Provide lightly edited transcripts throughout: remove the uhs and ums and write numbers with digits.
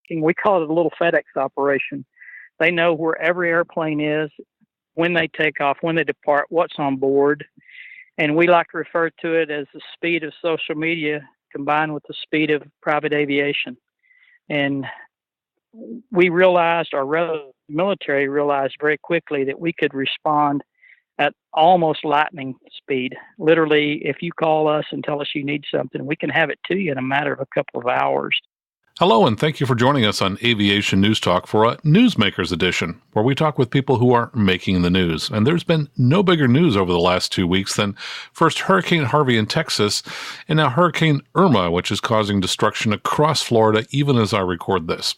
We call it a little FedEx operation. They know where every airplane is, when they take off, when they depart, what's on board. And we like to refer to it as the speed of social media combined with the speed of private aviation. And we realized, or rather the military realized very quickly, that we could respond at almost lightning speed. Literally, if you call us and tell us you need something, we can have it to you in a matter of a couple of hours. Hello, and thank you for joining us on Aviation News Talk for a Newsmakers edition, where we talk with people who are making the news. And there's been no bigger news over the last 2 weeks than first Hurricane Harvey in Texas, and now Hurricane Irma, which is causing destruction across Florida even as I record this.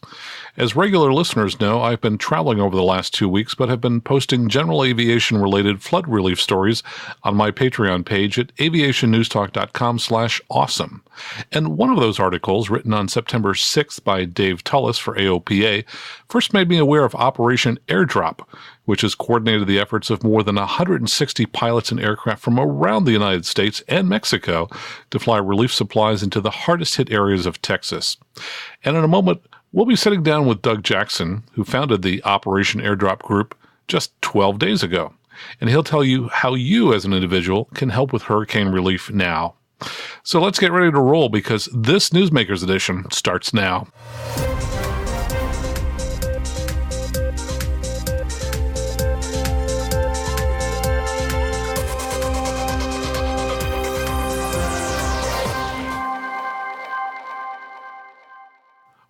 As regular listeners know, I've been traveling over the last 2 weeks, but have been posting general aviation-related flood relief stories on my Patreon page at aviationnewstalk.com/awesome. And one of those articles, written on September 6th by Dave Tullis for AOPA, first made me aware of Operation Airdrop, which has coordinated the efforts of more than 160 pilots and aircraft from around the United States and Mexico to fly relief supplies into the hardest-hit areas of Texas. And in a moment, we'll be sitting down with Doug Jackson, who founded the Operation Airdrop group just 12 days ago. And he'll tell you how you as an individual can help with hurricane relief now. So let's get ready to roll, because this Newsmakers edition starts now.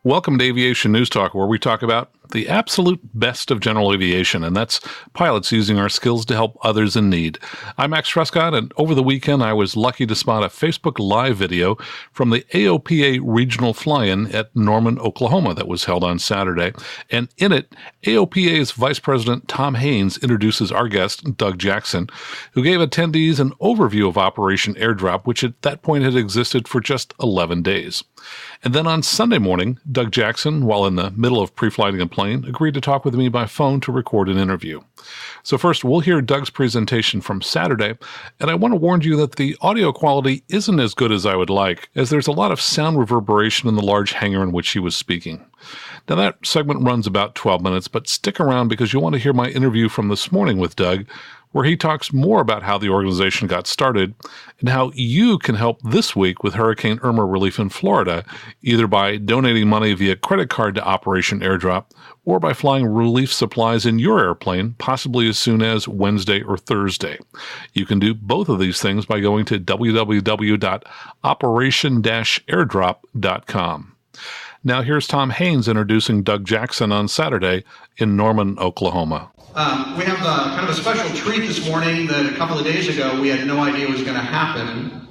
Welcome to Aviation News Talk, where we talk about the absolute best of general aviation, and that's pilots using our skills to help others in need. I'm Max Trescott, and over the weekend I was lucky to spot a Facebook Live video from the AOPA regional fly-in at Norman, Oklahoma that was held on Saturday. And in it, AOPA's Vice President Tom Haynes introduces our guest, Doug Jackson, who gave attendees an overview of Operation Airdrop, which at that point had existed for just 11 days. And then on Sunday morning, Doug Jackson, while in the middle of pre-flighting a plane, agreed to talk with me by phone to record an interview. So first, we'll hear Doug's presentation from Saturday, and I want to warn you that the audio quality isn't as good as I would like, as there's a lot of sound reverberation in the large hangar in which he was speaking. Now, that segment runs about 12 minutes, but stick around because you'll want to hear my interview from this morning with Doug, where he talks more about how the organization got started and how you can help this week with Hurricane Irma relief in Florida, either by donating money via credit card to Operation Airdrop or by flying relief supplies in your airplane, possibly as soon as Wednesday or Thursday. You can do both of these things by going to www.operation-airdrop.com. Now here's Tom Haynes introducing Doug Jackson on Saturday in Norman, Oklahoma. We have kind of a special treat this morning that a couple of days ago we had no idea was going to happen.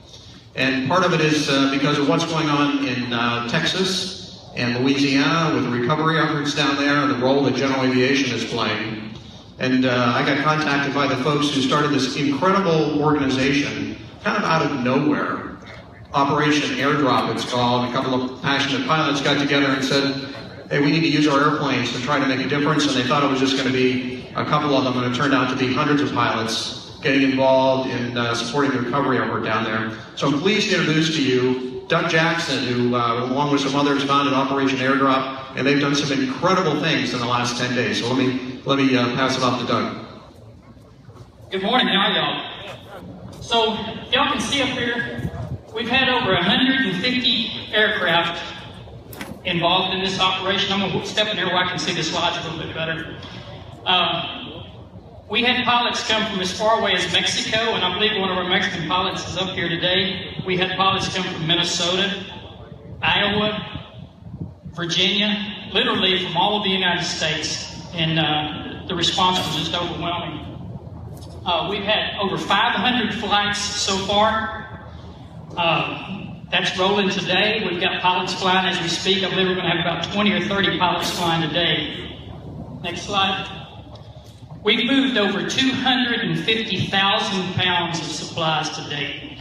And part of it is because of what's going on in Texas and Louisiana with the recovery efforts down there and the role that general aviation is playing. And I got contacted by the folks who started this incredible organization kind of out of nowhere. Operation Airdrop, it's called. A couple of passionate pilots got together and said, hey, we need to use our airplanes to try to make a difference, and they thought it was just going to be a couple of them, and it turned out to be hundreds of pilots getting involved in supporting the recovery effort down there. So I'm pleased to introduce to you Doug Jackson, who, along with some others, founded Operation Airdrop, and they've done some incredible things in the last 10 days. So let me pass it off to Doug. Good morning, how are y'all? So y'all can see up here, we've had over 150 aircraft involved in this operation. I'm going to step in here where I can see the slides a little bit better. We had pilots come from as far away as Mexico, and I believe one of our Mexican pilots is up here today. We had pilots come from Minnesota, Iowa, Virginia, literally from all of the United States, and the response was just overwhelming. We've had over 500 flights so far. That's rolling today. We've got pilots flying as we speak. I believe we're going to have about 20 or 30 pilots flying today. Next slide. We've moved over 250,000 pounds of supplies to date.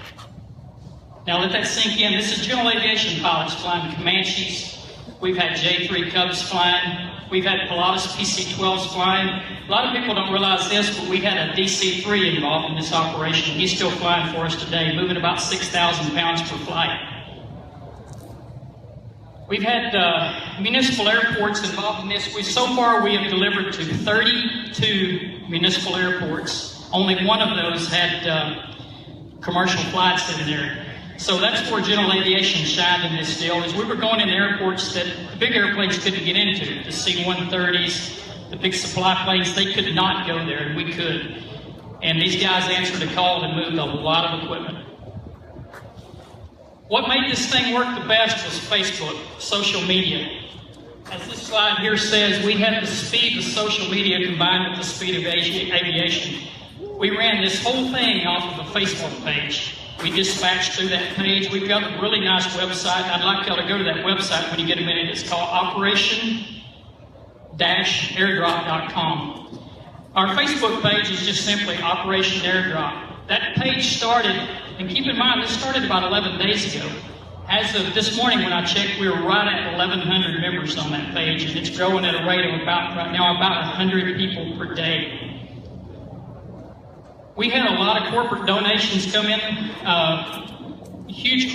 Now let that sink in. This is general aviation pilots flying Comanches. We've had J3 Cubs flying. We've had Pilatus PC-12s flying. A lot of people don't realize this, but we had a DC-3 involved in this operation. He's still flying for us today, moving about 6,000 pounds per flight. We've had municipal airports involved in this. So far we have delivered to 32 municipal airports. Only one of those had commercial flights in there. So that's where general aviation shined in this deal, is we were going into airports that the big airplanes couldn't get into. The C-130s, the big supply planes, they could not go there, and we could. And these guys answered a call and moved a lot of equipment. What made this thing work the best was Facebook, social media. As this slide here says, we had the speed of social media combined with the speed of aviation. We ran this whole thing off of a Facebook page. We dispatched through that page. We've got a really nice website. I'd like y'all to go to that website when you get a minute. It's called operation-airdrop.com. Our Facebook page is just simply Operation Airdrop. That page started, and keep in mind, this started about 11 days ago. As of this morning when I checked, we were right at 1,100 members on that page, and it's growing at a rate of about 100 people per day. We had a lot of corporate donations come in. Huge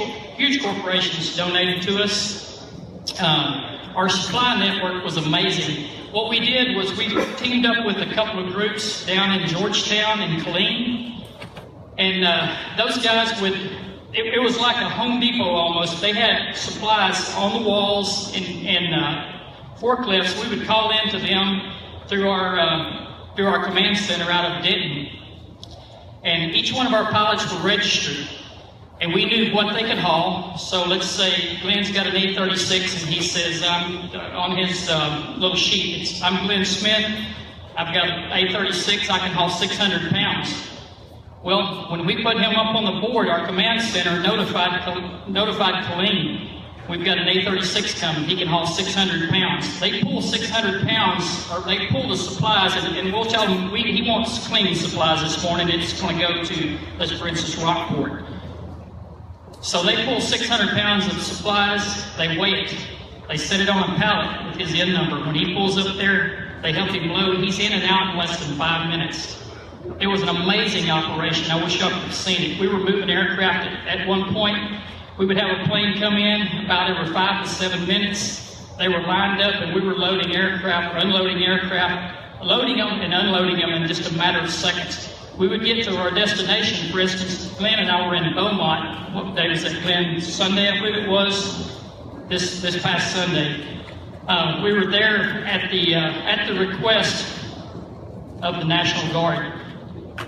corporations donated to us. Our supply network was amazing. What we did was we teamed up with a couple of groups down in Georgetown and Killeen. And those guys would, it was like a Home Depot almost. They had supplies on the walls and forklifts. We would call in to them through our command center out of Denton. And each one of our pilots were registered, and we knew what they could haul. So let's say Glenn's got an A36, and he says, on his little sheet, I'm Glenn Smith, I've got an A36, I can haul 600 pounds. Well, when we put him up on the board, our command center notified Killeen, we've got an A36 coming, he can haul 600 pounds. They pull 600 pounds, or they pull the supplies, and we'll tell them, he wants cleaning supplies this morning, it's going to go to, let's for instance, Rockport. So they pull 600 pounds of supplies, they weigh it, they set it on a pallet with his N number. When he pulls up there, they help him load, he's in and out in less than 5 minutes. It was an amazing operation. I wish y'all could have seen it. We were moving aircraft at one point. We would have a plane come in about every 5 to 7 minutes. They were lined up and we were loading aircraft or unloading aircraft, loading them and unloading them in just a matter of seconds. We would get to our destination. For instance, Glenn and I were in Beaumont. What day was that, Glenn? Sunday, I believe it was. This past Sunday. We were there at the request of the National Guard.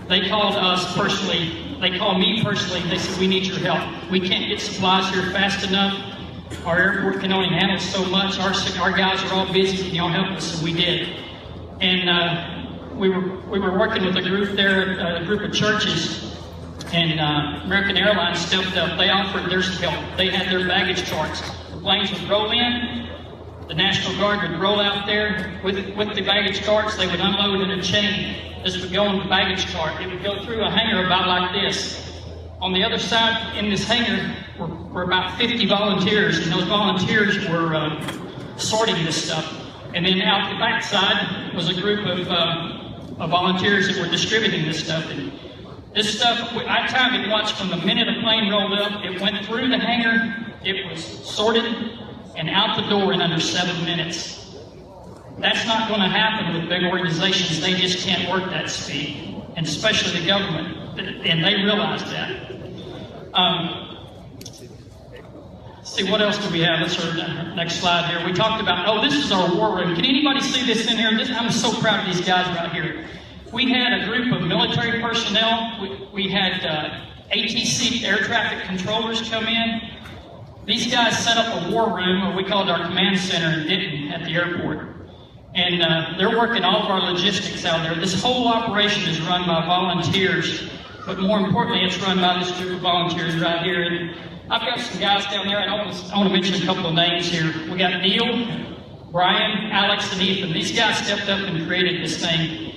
They called us personally. They called me personally. They said, we need your help. We can't get supplies here fast enough. Our airport can only handle so much. Our guys are all busy. Can y'all help us? So we did. And we were working with a group there, a group of churches. And American Airlines stepped up. They offered their help. They had their baggage carts. The planes would roll in. The National Guard would roll out there with the baggage carts. They would unload in a chain. This would go in the baggage cart. It would go through a hangar about like this. On the other side, in this hangar, were about 50 volunteers, and those volunteers were sorting this stuff. And then out the back side was a group of volunteers that were distributing this stuff. And this stuff, I timed it once from the minute a plane rolled up, it went through the hangar, it was sorted, and out the door in under 7 minutes. That's not going to happen with big organizations. They just can't work that speed, and especially the government, and they realize that. See, what else do we have? Let's go to the next slide here. We talked about, this is our war room. Can anybody see this in here? I'm so proud of these guys right here. We had a group of military personnel. We had ATC air traffic controllers come in. These guys set up a war room, or we called our command center in Denton at the airport. And they're working all of our logistics out there. This whole operation is run by volunteers, but more importantly, it's run by this group of volunteers right here. And I've got some guys down there, and I want to mention a couple of names here. We got Neil, Brian, Alex, and Ethan. These guys stepped up and created this thing,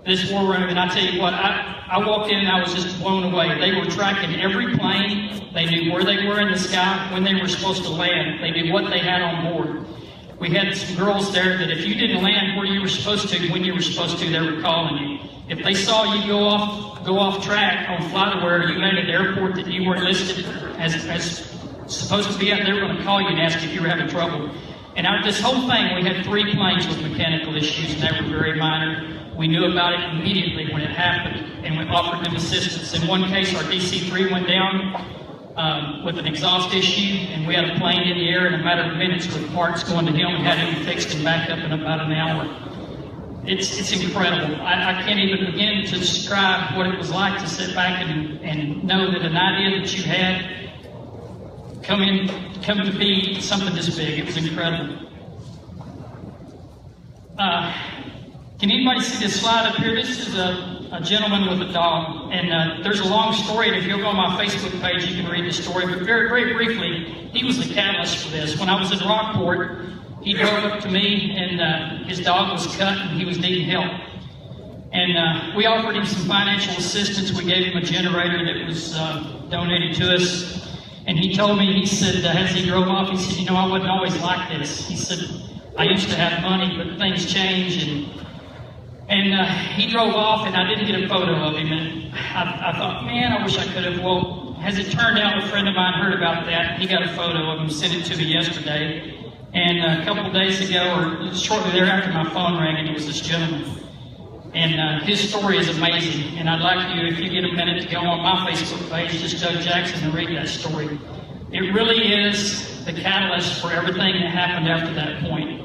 this war room. And I tell you what, I walked in and I was just blown away. They were tracking every plane. They knew where they were in the sky, when they were supposed to land. They knew what they had on board. We had some girls there that if you didn't land where you were supposed to, when you were supposed to, they were calling you. If they saw you go off track on FlightAware, you landed at the airport that you weren't listed as supposed to be out there, going to call you and ask if you were having trouble. And this whole thing, we had 3 planes with mechanical issues, and they were very minor. We knew about it immediately when it happened, and we offered them assistance. In one case, our DC-3 went down with an exhaust issue, and we had a plane in the air in a matter of minutes with parts going to him and had him fixed and back up in about an hour. It's incredible. I can't even begin to describe what it was like to sit back and know that an idea that you had come to be something this big. It was incredible. Can anybody see this slide up here? This is a gentleman with a dog, and there's a long story, and if you'll go on my Facebook page, you can read the story, but very, very briefly, he was the catalyst for this. When I was in Rockport, he drove up to me, and his dog was cut, and he was needing help. And we offered him some financial assistance. We gave him a generator that was donated to us. And he told me, he said, as he drove off, he said, I wasn't always like this. He said, I used to have money, but things change. And he drove off, and I didn't get a photo of him. And I thought, man, I wish I could have. Well, as it turned out, a friend of mine heard about that. He got a photo of him, sent it to me yesterday. And a couple of days ago, or shortly thereafter, my phone rang, and it was this gentleman. And his story is amazing. And I'd like you, if you get a minute, to go on my Facebook page, just Doug Jackson, and read that story. It really is the catalyst for everything that happened after that point.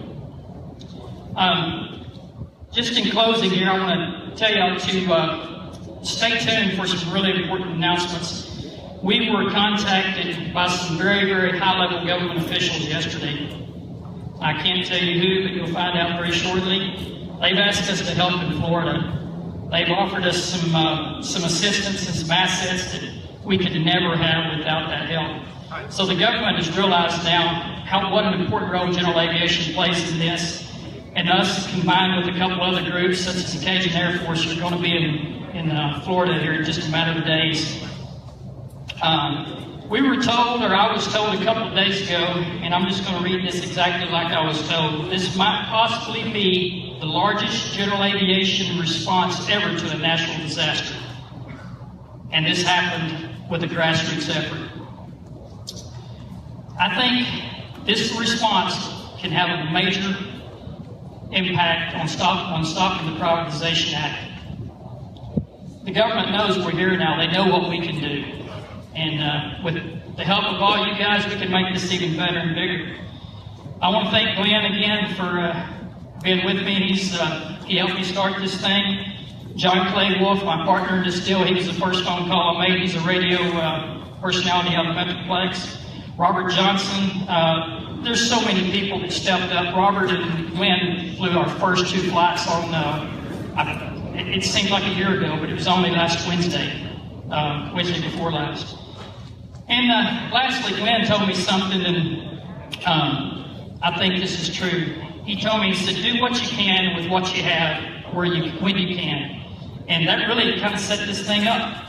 Just in closing here, I want to tell y'all to stay tuned for some really important announcements. We were contacted by some very, very high-level government officials yesterday. I can't tell you who, but you'll find out very shortly. They've asked us to help in Florida. They've offered us some assistance and some assets that we could never have without that help. So the government has realized now what an important role general aviation plays in this. And us, combined with a couple other groups, such as the Cajun Air Force, are going to be in Florida here in just a matter of days. We were told, or I was told a couple of days ago, and I'm just going to read this exactly like I was told, this might possibly be the largest general aviation response ever to a national disaster. And this happened with a grassroots effort. I think this response can have a major impact on stopping the Privatization Act. The government knows we're here now. They know what we can do. And with the help of all you guys, we can make this even better and bigger. I want to thank Glenn again for being with me. He helped me start this thing. John Clay Wolf, my partner in this deal, he was the first phone call I made. He's a radio personality out of Metroplex. Robert Johnson. There's so many people that stepped up. Robert and Glenn flew our first 2 flights on, it seemed like a year ago, but it was only last Wednesday before last. And lastly, Glenn told me something, and I think this is true. He told me, he said, do what you can with what you have when you can. And that really kind of set this thing up.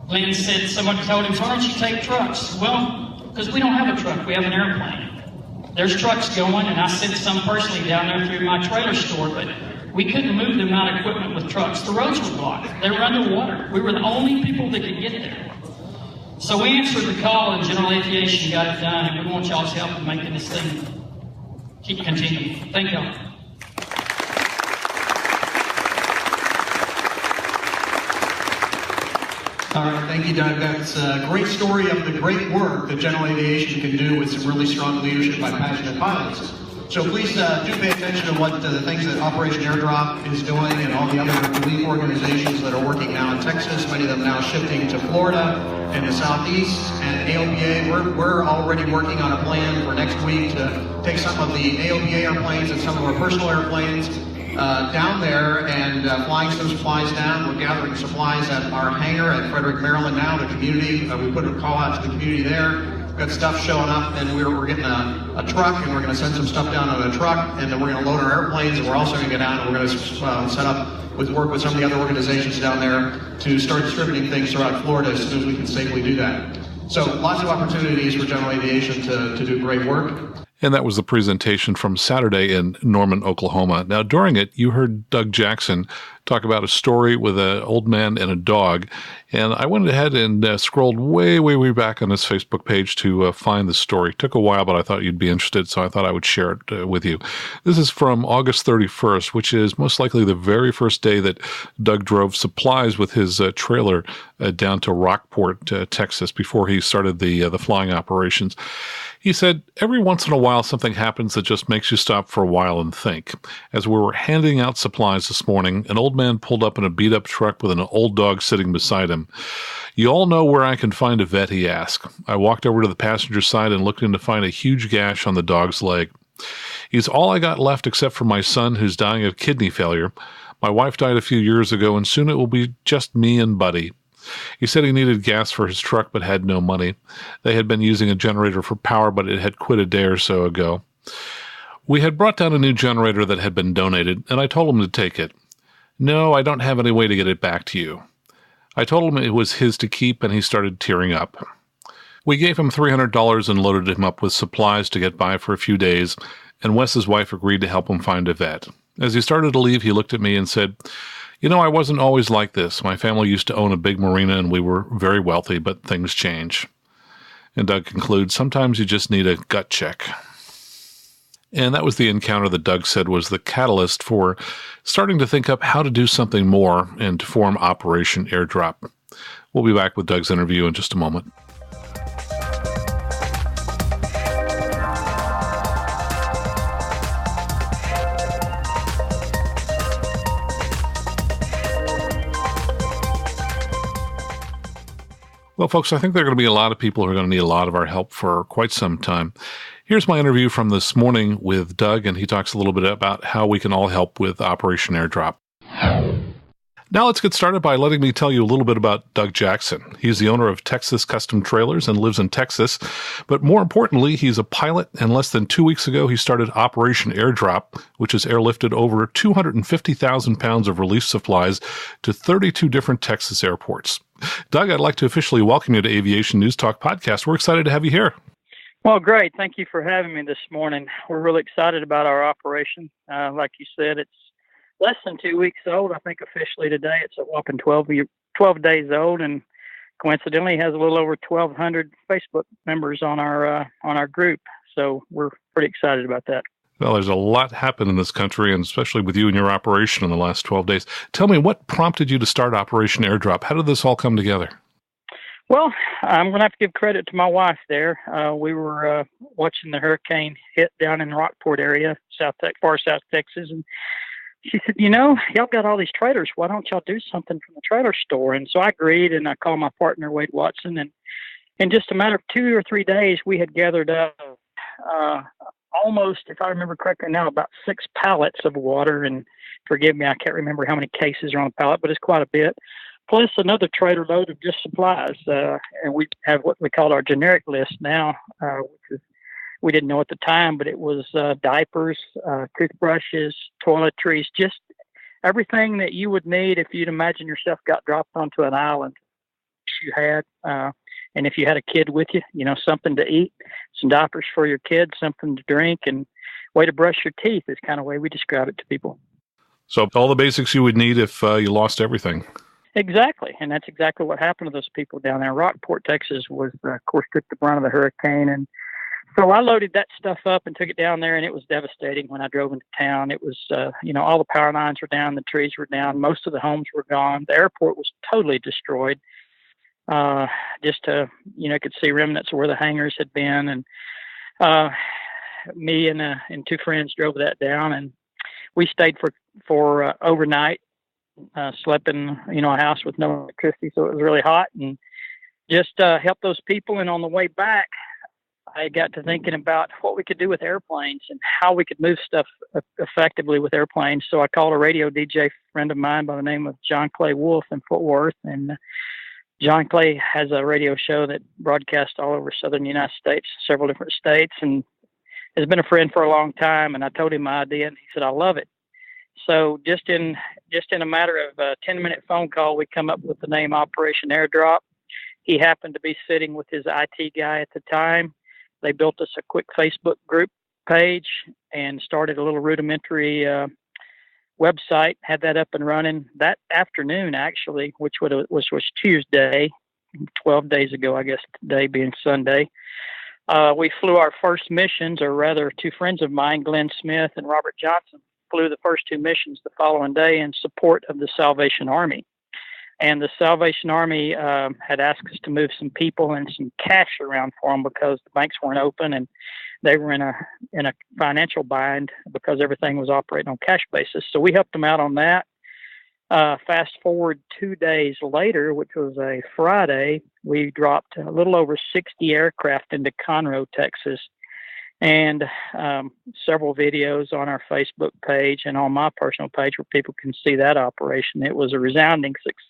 Glenn said, someone told him, why don't you take trucks? Well, because we don't have a truck, we have an airplane. There's trucks going, and I sent some personally down there through my trailer store, but we couldn't move the amount of equipment with trucks. The roads were blocked. They were underwater. We were the only people that could get there. So we answered the call, and General Aviation got it done, and we want y'all's help in making this thing keep continuing. Thank y'all. All right, thank you, Doug. That's a great story of the great work that General Aviation can do with some really strong leadership by passionate pilots. So please do pay attention to what the things that Operation Airdrop is doing and all the other relief organizations that are working now in Texas, many of them now shifting to Florida and the Southeast. And AOPA, we're already working on a plan for next week to take some of the AOPA airplanes and some of our personal airplanes down there and flying some supplies down. We're gathering supplies at our hangar at Frederick, Maryland now, the community. We put a call out to the community there. We've got stuff showing up, and we're getting a truck, and we're going to send some stuff down on a truck, and then we're going to load our airplanes, and we're also going to get down and we're going to set up work with some of the other organizations down there to start distributing things throughout Florida as soon as we can safely do that. So lots of opportunities for general aviation to do great work. And that was the presentation from Saturday in Norman, Oklahoma. Now, during it, you heard Doug Jackson talk about a story with an old man and a dog. And I went ahead and scrolled way, way, way back on his Facebook page to find the story. It took a while, but I thought you'd be interested, so I thought I would share it with you. This is from August 31st, which is most likely the very first day that Doug drove supplies with his trailer down to Rockport, Texas, before he started the flying operations. He said, every once in a while something happens that just makes you stop for a while and think. As we were handing out supplies this morning, an old man pulled up in a beat-up truck with an old dog sitting beside him. You all know where I can find a vet, he asked. I walked over to the passenger side and looked in to find a huge gash on the dog's leg. He's all I got left except for my son, who's dying of kidney failure. My wife died a few years ago, and soon it will be just me and Buddy. He said he needed gas for his truck but had no money. They had been using a generator for power, but it had quit a day or so ago. We had brought down a new generator that had been donated, and I told him to take it. No, I don't have any way to get it back to you. I told him it was his to keep, and he started tearing up. We gave him $300 and loaded him up with supplies to get by for a few days, and Wes's wife agreed to help him find a vet. As he started to leave, he looked at me and said, you know, I wasn't always like this. My family used to own a big marina and we were very wealthy, but things change. And Doug concludes, sometimes you just need a gut check. And that was the encounter that Doug said was the catalyst for starting to think up how to do something more and to form Operation Airdrop. We'll be back with Doug's interview in just a moment. Well, folks, I think there are going to be a lot of people who are going to need a lot of our help for quite some time. Here's my interview from this morning with Doug, and he talks a little bit about how we can all help with Operation Airdrop. Now let's get started by letting me tell you a little bit about Doug Jackson. He's the owner of Texas Custom Trailers and lives in Texas. But more importantly, he's a pilot, and less than 2 weeks ago, he started Operation Airdrop, which has airlifted over 250,000 pounds of relief supplies to 32 different Texas airports. Doug, I'd like to officially welcome you to Aviation News Talk Podcast. We're excited to have you here. Well, great. Thank you for having me this morning. We're really excited about our operation. Like you said, it's less than 2 weeks old. I think officially today it's a whopping 12 days old, and coincidentally has a little over 1,200 Facebook members on our group. So we're pretty excited about that. Well, there's a lot happened in this country, and especially with you and your operation in the last 12 days. Tell me, what prompted you to start Operation Airdrop? How did this all come together? Well, I'm going to have to give credit to my wife there. We were watching the hurricane hit down in the Rockport area, far south Texas, and she said, you know, y'all got all these trailers. Why don't y'all do something from the trailer store? And so I agreed, and I called my partner, Wade Watson, and in just a matter of 2 or 3 days, we had gathered up almost, if I remember correctly now, about 6 pallets of water. And forgive me, I can't remember how many cases are on a pallet, but it's quite a bit. Plus another trailer load of just supplies. And we have what we call our generic list now, which is, we didn't know at the time, but it was diapers, toothbrushes, toiletries, just everything that you would need if you'd imagine yourself got dropped onto an island. You had, and if you had a kid with you, you know, something to eat, some diapers for your kid, something to drink, and way to brush your teeth is kind of the way we describe it to people. So all the basics you would need if you lost everything. Exactly, and that's exactly what happened to those people down there. Rockport, Texas was, of course, took the brunt of the hurricane, and so I loaded that stuff up and took it down there, and it was devastating when I drove into town. It was, all the power lines were down, the trees were down, most of the homes were gone. The airport was totally destroyed. Could see remnants of where the hangars had been, and me and 2 friends drove that down, and we stayed for overnight. Slept in, a house with no electricity, so it was really hot, and just helped those people. And on the way back, I got to thinking about what we could do with airplanes and how we could move stuff effectively with airplanes. So I called a radio DJ friend of mine by the name of John Clay Wolf in Fort Worth, and John Clay has a radio show that broadcasts all over southern United States, several different states, and has been a friend for a long time. And I told him my idea, and he said, I love it. So just in a matter of a 10-minute phone call, we come up with the name Operation Airdrop. He happened to be sitting with his IT guy at the time. They built us a quick Facebook group page and started a little rudimentary website, had that up and running that afternoon, actually, which was Tuesday, 12 days ago, I guess, today being Sunday. We flew our first missions, or rather, two friends of mine, Glenn Smith and Robert Johnson, flew the first two missions the following day in support of the Salvation Army. And the Salvation Army had asked us to move some people and some cash around for them because the banks weren't open and they were in a financial bind because everything was operating on cash basis. So we helped them out on that. Fast forward 2 days later, which was a Friday, we dropped a little over 60 aircraft into Conroe, Texas, and several videos on our Facebook page and on my personal page where people can see that operation. It was a resounding success.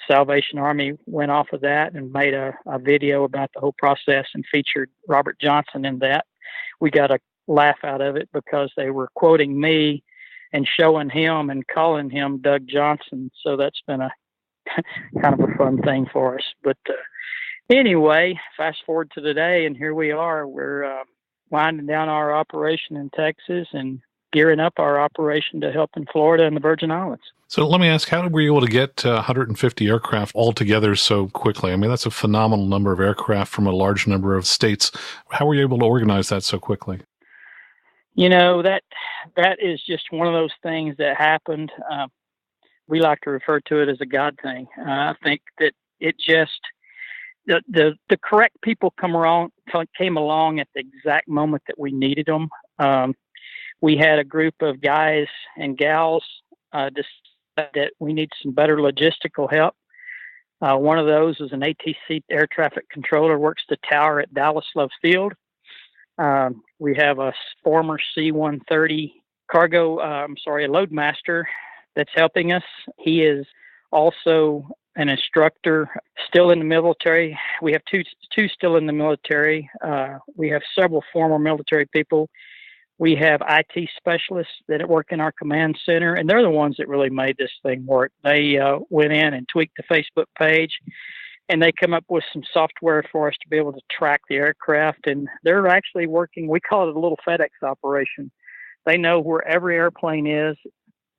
Salvation Army went off of that and made a video about the whole process and featured Robert Johnson in that. We got a laugh out of it because they were quoting me and showing him and calling him Doug Johnson. So that's been a kind of a fun thing for us. But anyway, fast forward to today, and here we are. We're winding down our operation in Texas and gearing up our operation to help in Florida and the Virgin Islands. So let me ask, how were you able to get 150 aircraft all together so quickly? I mean, that's a phenomenal number of aircraft from a large number of states. How were you able to organize that so quickly? You know, that is just one of those things that happened. We like to refer to it as a God thing. I think that it just, the correct people came along at the exact moment that we needed them. We had a group of guys and gals decide that we need some better logistical help. One of those is an ATC air traffic controller, works the tower at Dallas Love Field. We have a former C-130 loadmaster that's helping us. He is also an instructor, still in the military. We have two still in the military. We have several former military people. We have IT specialists that work in our command center, and they're the ones that really made this thing work. They went in and tweaked the Facebook page, and they come up with some software for us to be able to track the aircraft. And they're actually working, we call it a little FedEx operation. They know where every airplane is,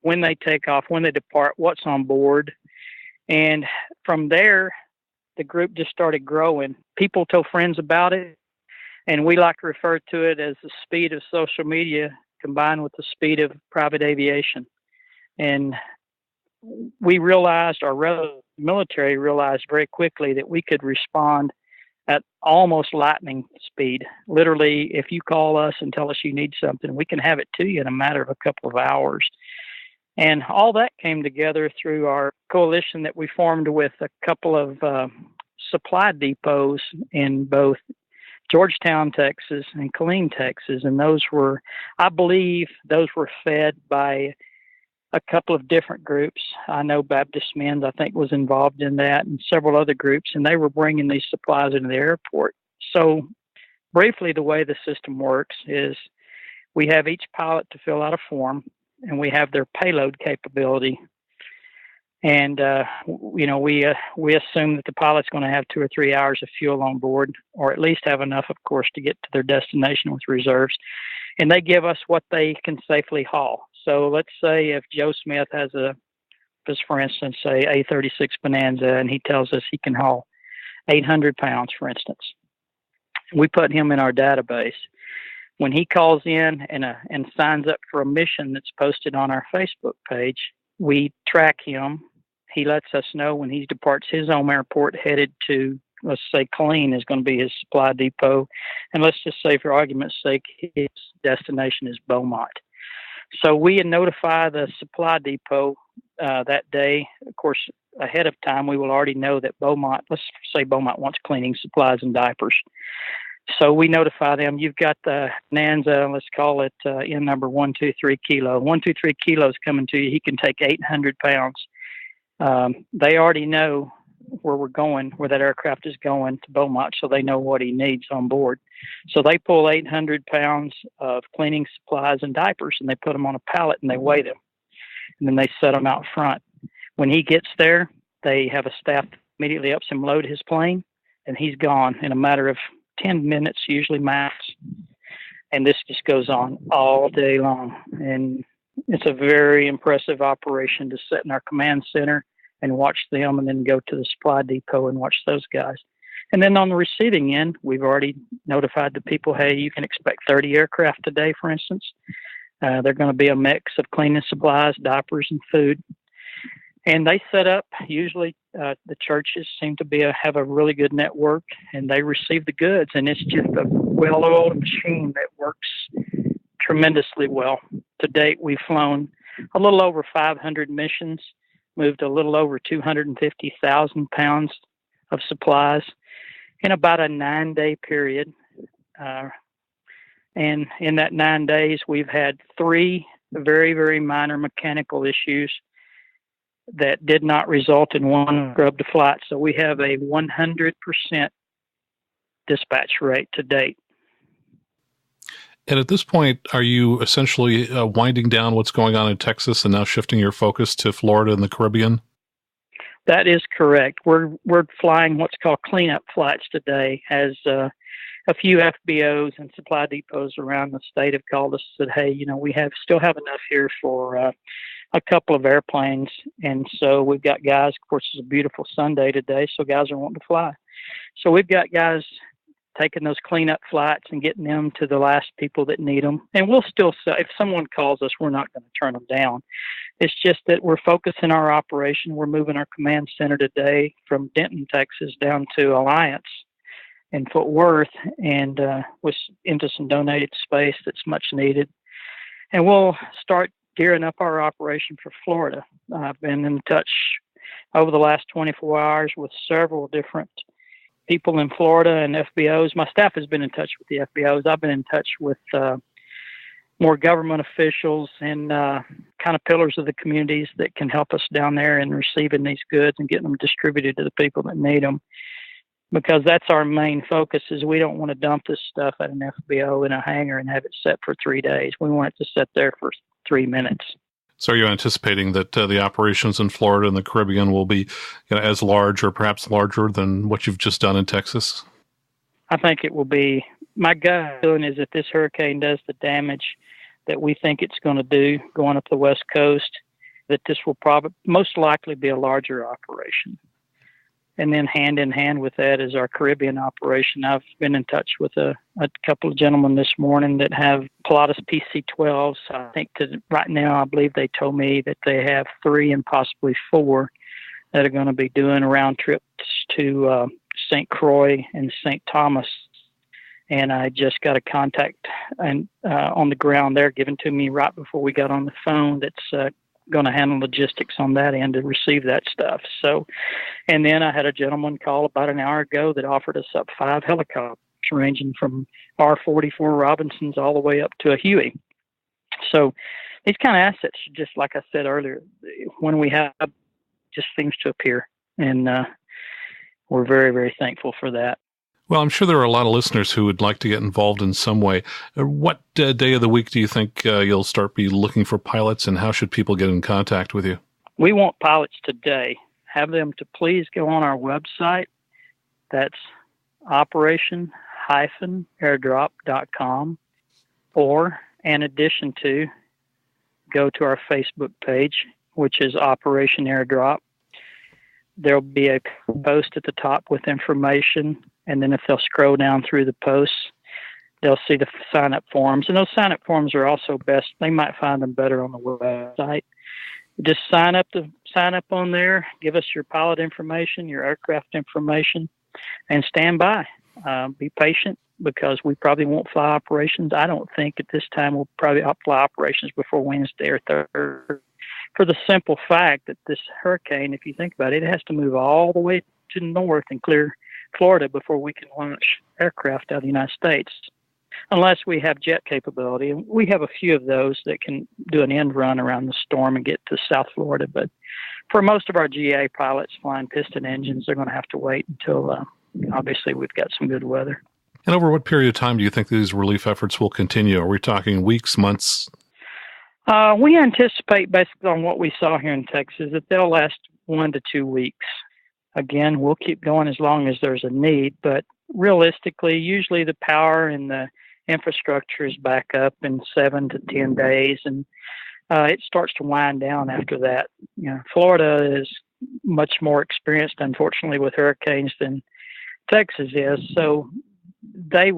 when they take off, when they depart, what's on board. And from there, the group just started growing. People told friends about it. And we like to refer to it as the speed of social media combined with the speed of private aviation. And we realized, our military realized very quickly that we could respond at almost lightning speed. Literally, if you call us and tell us you need something, we can have it to you in a matter of a couple of hours. And all that came together through our coalition that we formed with a couple of supply depots in both Georgetown, Texas, and Killeen, Texas. And those were, I believe, fed by a couple of different groups. I know Baptist Men's, I think, was involved in that, and several other groups, and they were bringing these supplies into the airport. So briefly, the way the system works is we have each pilot to fill out a form, and we have their payload capability. And, we assume that the pilot's going to have 2 or 3 hours of fuel on board, or at least have enough, of course, to get to their destination with reserves. And they give us what they can safely haul. So let's say if Joe Smith has for instance, a A36 Bonanza, and he tells us he can haul 800 pounds, for instance. We put him in our database. When he calls in and signs up for a mission that's posted on our Facebook page, we track him. He lets us know when he departs his home airport headed to, let's say, Killeen is going to be his supply depot. And let's just say, for argument's sake, his destination is Beaumont. So we notify the supply depot that day. Of course, ahead of time, we will already know that Beaumont, let's say Beaumont wants cleaning supplies and diapers. So we notify them, you've got the Bonanza, let's call it in number 123 kilo. 123 kilos coming to you. He can take 800 pounds. They already know where we're going, where that aircraft is going to Beaumont, so they know what he needs on board. So they pull 800 pounds of cleaning supplies and diapers, and they put them on a pallet, and they weigh them. And then they set them out front. When he gets there, they have a staff that immediately ups him, load his plane, and he's gone in a matter of 10 minutes, usually max. And this just goes on all day long. And it's a very impressive operation to sit in our command center and watch them, and then go to the supply depot and watch those guys. And then on the receiving end, we've already notified the people, hey, you can expect 30 aircraft today, for instance. They're going to be a mix of cleaning supplies, diapers, and food. And they set up, usually the churches seem to have a really good network, and they receive the goods. And it's just a well-oiled machine that works tremendously well. To date, we've flown a little over 500 missions, moved a little over 250,000 pounds of supplies in about a 9-day period. And in that 9 days, we've had 3 very, very minor mechanical issues that did not result in one scrubbed flight. So we have a 100% dispatch rate to date. And at this point, are you essentially winding down what's going on in Texas and now shifting your focus to Florida and the Caribbean? That is correct. We're flying what's called cleanup flights today, as a few FBOs and supply depots around the state have called us and said, hey, we still have enough here for a couple of airplanes. And so we've got guys, of course, it's a beautiful Sunday today, so guys are wanting to fly. So we've got guys taking those cleanup flights and getting them to the last people that need them. And we'll still say, if someone calls us, we're not going to turn them down. It's just that we're focusing our operation. We're moving our command center today from Denton, Texas, down to Alliance in Fort Worth, and into some donated space that's much needed. And we'll start gearing up our operation for Florida. I've been in touch over the last 24 hours with several different people in Florida and FBOs. My staff has been in touch with the FBOs. I've been in touch with more government officials and kind of pillars of the communities that can help us down there in receiving these goods and getting them distributed to the people that need them. Because that's our main focus, is we don't want to dump this stuff at an FBO in a hangar and have it set for 3 days. We want it to sit there for 3 minutes. So are you anticipating that the operations in Florida and the Caribbean will be as large or perhaps larger than what you've just done in Texas? I think it will be. My gut feeling is if this hurricane does the damage that we think it's going to do going up the West Coast, that this will most likely be a larger operation. And then hand in hand with that is our Caribbean operation. I've been in touch with a couple of gentlemen this morning that have Pilatus PC-12s. I think right now, I believe they told me that they have 3 and possibly 4 that are going to be doing round trips to St. Croix and St. Thomas. And I just got a contact on the ground there given to me right before we got on the phone that's going to handle logistics on that end to receive that stuff. So, and then I had a gentleman call about an hour ago that offered us up 5 helicopters ranging from R-44 Robinsons all the way up to a Huey. So these kind of assets, just like I said earlier, when we have, just seems to appear. And we're very, very thankful for that. Well, I'm sure there are a lot of listeners who would like to get involved in some way. What day of the week do you think you'll start be looking for pilots, and how should people get in contact with you? We want pilots today. Have them to please go on our website. That's operation-airdrop.com. Or, in addition to, go to our Facebook page, which is Operation Airdrop. There'll be a post at the top with information. And then if they'll scroll down through the posts, they'll see the sign-up forms. And those sign-up forms are also best. They might find them better on the website. Just sign up on there. Give us your pilot information, your aircraft information, and stand by. Be patient, because we probably won't fly operations. I don't think at this time we'll probably fly operations before Wednesday or Thursday, for the simple fact that this hurricane, if you think about it, it has to move all the way to the north and clear Florida before we can launch aircraft out of the United States, unless we have jet capability. And we have a few of those that can do an end run around the storm and get to South Florida. But for most of our GA pilots flying piston engines, they're going to have to wait until, obviously, we've got some good weather. And over what period of time do you think these relief efforts will continue? Are we talking weeks, months? We anticipate, based on what we saw here in Texas, that they'll last 1 to 2 weeks. Again, we'll keep going as long as there's a need, but realistically, usually the power and the infrastructure is back up in 7 to 10 days, and it starts to wind down after that. Florida is much more experienced, unfortunately, with hurricanes than Texas is, so they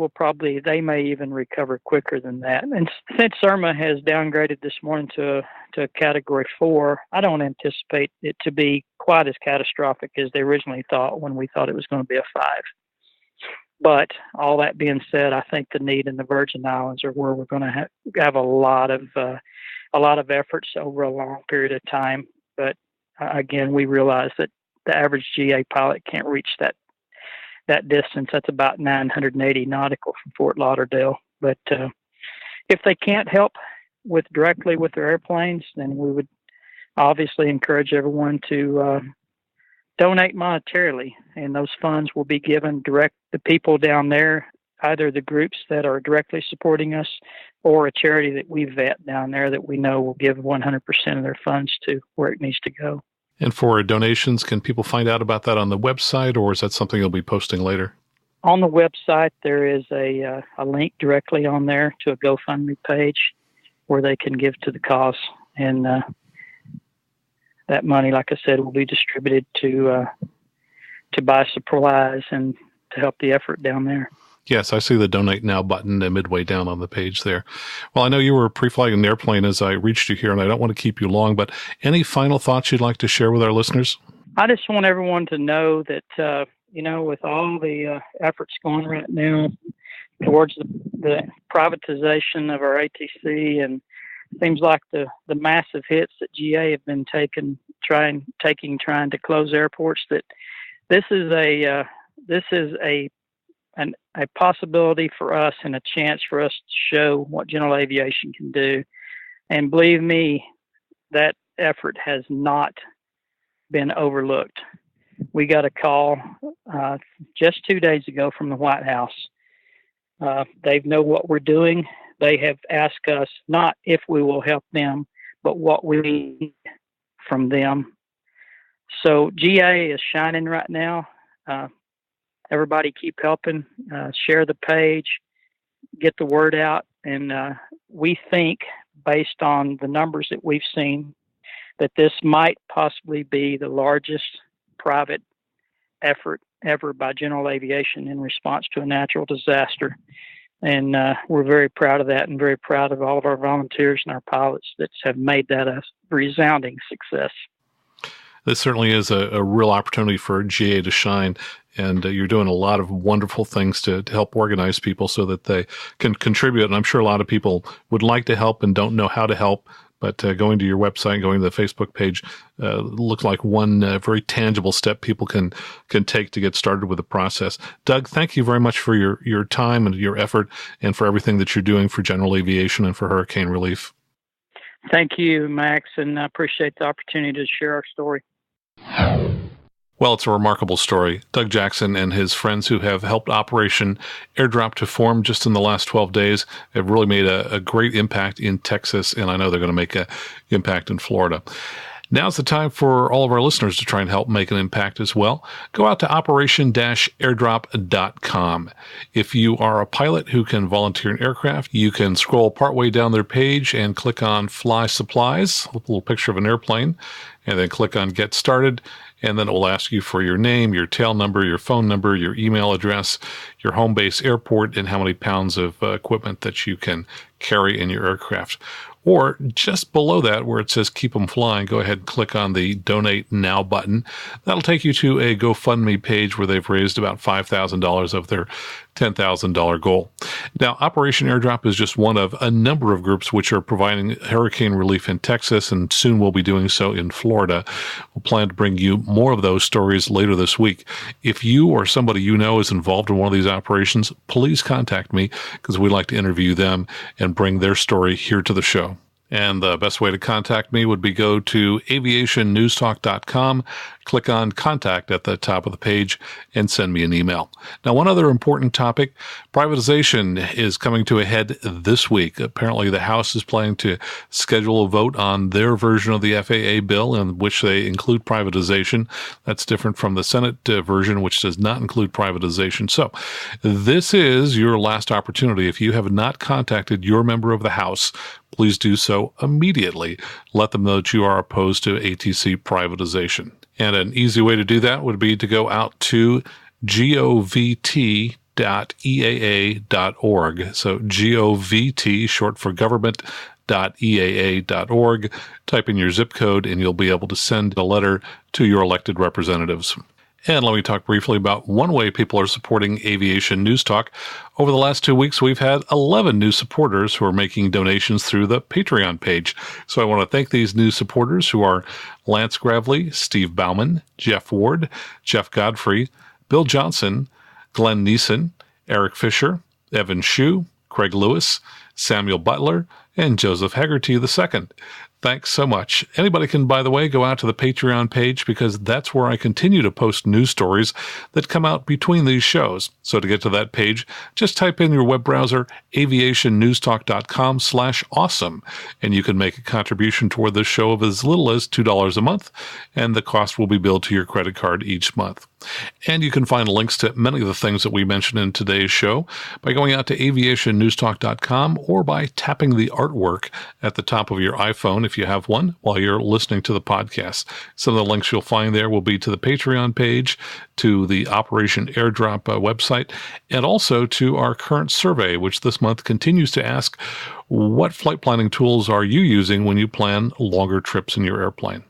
may even recover quicker than that. And since Irma has downgraded this morning to a Category 4, I don't anticipate it to be quite as catastrophic as they originally thought when we thought it was going to be a 5. But all that being said, I think the need in the Virgin Islands are where we're going to have a lot of efforts over a long period of time. But again, we realize that the average GA pilot can't reach that distance. That's about 980 nautical from Fort Lauderdale. But if they can't help directly with their airplanes, then we would obviously encourage everyone to donate monetarily, and those funds will be given direct to people down there, either the groups that are directly supporting us or a charity that we vet down there that we know will give 100% of their funds to where it needs to go. And for donations, can people find out about that on the website, or is that something you'll be posting later? On the website, there is a link directly on there to a GoFundMe page where they can give to the cause. And that money, like I said, will be distributed to buy supplies and to help the effort down there. Yes, I see the Donate Now button midway down on the page there. Well, I know you were pre-flying an airplane as I reached you here, and I don't want to keep you long, but any final thoughts you'd like to share with our listeners? I just want everyone to know that, with all the efforts going right now towards the privatization of our ATC, and seems like the massive hits that GA have been trying to close airports, that this is a possibility for us and a chance for us to show what general aviation can do. And believe me, that effort has not been overlooked. We got a call just 2 days ago from the White House. They know what we're doing. They have asked us not if we will help them, but what we need from them. So GA is shining right now. Everybody keep helping, share the page, get the word out. And we think, based on the numbers that we've seen, that this might possibly be the largest private effort ever by general aviation in response to a natural disaster. And we're very proud of that, and very proud of all of our volunteers and our pilots that have made that a resounding success. This certainly is a real opportunity for GA to shine, and you're doing a lot of wonderful things to help organize people so that they can contribute. And I'm sure a lot of people would like to help and don't know how to help, but going to your website, going to the Facebook page, looks like one very tangible step people can take to get started with the process. Doug, thank you very much for your time and your effort, and for everything that you're doing for general aviation and for hurricane relief. Thank you, Max, and I appreciate the opportunity to share our story. Well, it's a remarkable story. Doug Jackson and his friends who have helped Operation Airdrop to form just in the last 12 days have really made a great impact in Texas, and I know they're going to make an impact in Florida. Now's the time for all of our listeners to try and help make an impact as well. Go out to operation-airdrop.com. If you are a pilot who can volunteer an aircraft, you can scroll partway down their page and click on Fly Supplies, a little picture of an airplane, and then click on Get Started. And then it will ask you for your name, your tail number, your phone number, your email address, your home base airport, and how many pounds of equipment that you can carry in your aircraft. Or just below that, where it says Keep 'em Flying, go ahead and click on the Donate Now button. That'll take you to a GoFundMe page where they've raised about $5,000 of their $10,000 goal. Now, Operation Airdrop is just one of a number of groups which are providing hurricane relief in Texas, and soon we'll be doing so in Florida. We'll plan to bring you more of those stories later this week. If you or somebody you know is involved in one of these operations, please contact me, because we'd like to interview them and bring their story here to the show. And the best way to contact me would be go to aviationnewstalk.com, click on Contact at the top of the page, and send me an email. Now, one other important topic, privatization is coming to a head this week. Apparently, the House is planning to schedule a vote on their version of the FAA bill in which they include privatization. That's different from the Senate version, which does not include privatization. So this is your last opportunity. If you have not contacted your member of the House, please do so immediately. Let them know that you are opposed to ATC privatization. And an easy way to do that would be to go out to govt.eaa.org. So govt, short for government.eaa.org. Type in your zip code and you'll be able to send a letter to your elected representatives. And let me talk briefly about one way people are supporting Aviation News Talk. Over the last 2 weeks, we've had 11 new supporters who are making donations through the Patreon page. So I want to thank these new supporters who are Lance Gravely, Steve Bauman, Jeff Ward, Jeff Godfrey, Bill Johnson, Glenn Neeson, Eric Fisher, Evan Shue, Craig Lewis, Samuel Butler, and Joseph Hegarty II. Thanks so much. Anybody can, by the way, go out to the Patreon page because that's where I continue to post news stories that come out between these shows. So to get to that page, just type in your web browser aviationnewstalk.com/awesome, and you can make a contribution toward this show of as little as $2 a month, and the cost will be billed to your credit card each month. And you can find links to many of the things that we mentioned in today's show by going out to aviationnewstalk.com or by tapping the artwork at the top of your iPhone if you have one while you're listening to the podcast. Some of the links you'll find there will be to the Patreon page, to the Operation Airdrop website, and also to our current survey, which this month continues to ask, what flight planning tools are you using when you plan longer trips in your airplane?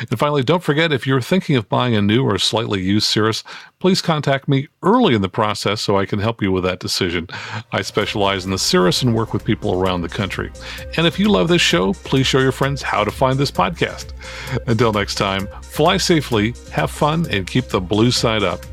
And finally, don't forget, if you're thinking of buying a new or slightly used Cirrus, please contact me early in the process so I can help you with that decision. I specialize in the Cirrus and work with people around the country. And if you love this show, please show your friends how to find this podcast. Until next time, fly safely, have fun, and keep the blue side up.